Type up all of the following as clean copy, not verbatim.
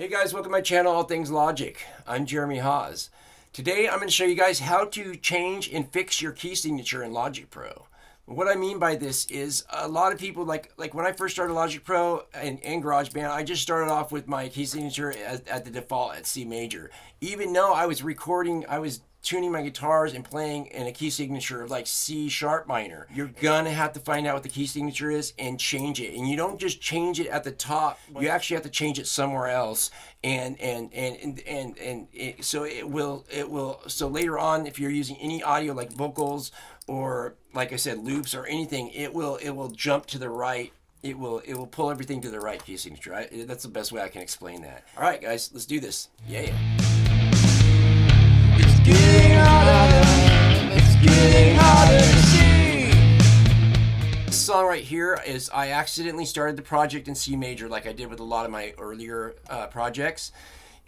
Hey guys, welcome to my channel, All Things Logic. I'm Jeremy Haas. Today I'm going to show you guys how to change and fix your key signature in Logic Pro. What I mean by this is a lot of people, like when I first started Logic Pro and GarageBand, I just started off with my key signature at the default at C major. Even though I was tuning my guitars and playing in a key signature of like C sharp minor. You're gonna have to find out what the key signature is and change it. And you don't just change it at the top. You actually have to change it somewhere else. So so later on, if you're using any audio like vocals or like I said loops or anything, it will jump to the right. It will pull everything to the right key signature. That's the best way I can explain that. All right, guys, let's do this. Yeah. This song right here is I accidentally started the project in C major like I did with a lot of my earlier projects,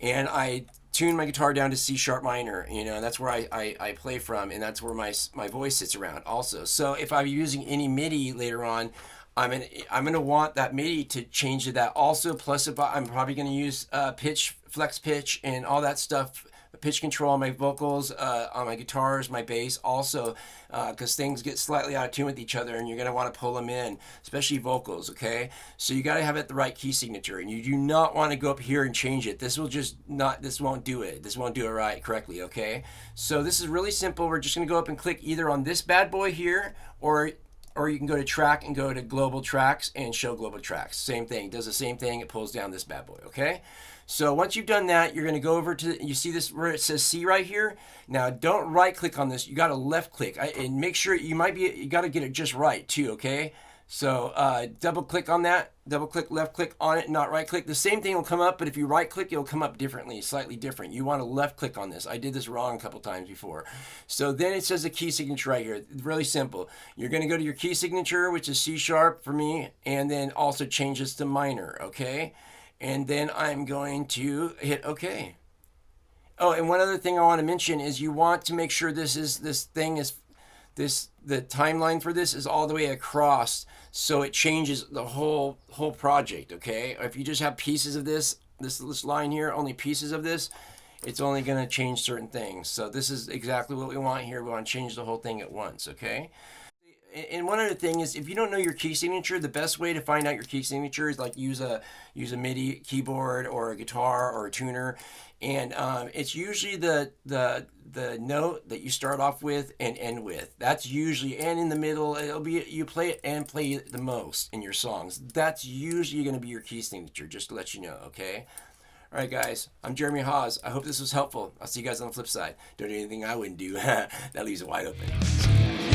and I tuned my guitar down to C sharp minor. You know, that's where I play from, and that's where my voice sits around also. So if I'm using any MIDI later on, I'm gonna want that MIDI to change to that also. Plus, if I'm probably gonna use pitch, flex pitch, and all that stuff. Pitch control on my vocals, on my guitars, my bass also, because things get slightly out of tune with each other and you're going to want to pull them in, especially vocals, okay? So you got to have it the right key signature, and you do not want to go up here and change it. This won't do it. This won't do it right correctly, okay? So this is really simple. We're just going to go up and click either on this bad boy here, or you can go to track and go to global tracks and show global tracks. Same thing, does the same thing. It pulls down this bad boy, okay? So once you've done that, you're going to go over to, you see this where it says C right here? Now don't right click on this, you got to left click, and make sure you got to get it just right too, okay? So double click on that, double click, left click on it, not right click. The same thing will come up, but if you right click, it'll come up differently, slightly different. You want to left click on this. I did this wrong a couple times before. So then it says the key signature right here. Really simple. You're going to go to your key signature, which is C sharp for me, and then also change this to minor, okay? And then I'm going to hit OK. Oh, and one other thing I want to mention is you want to make sure the timeline for this is all the way across, so it changes the whole project, okay? If you just have pieces of this line here, only pieces of this, it's only going to change certain things. So this is exactly what we want here. We want to change the whole thing at once, okay? And one other thing is, if you don't know your key signature, the best way to find out your key signature is like use a MIDI keyboard or a guitar or a tuner, and it's usually the note that you start off with and end with. That's usually, and in the middle, it'll be you play it and play it the most in your songs. That's usually going to be your key signature, just to let you know, okay? All right, guys, I'm Jeremy Haas. I hope this was helpful. I'll see you guys on the flip side. Don't do anything I wouldn't do. That leaves it wide open. See you guys.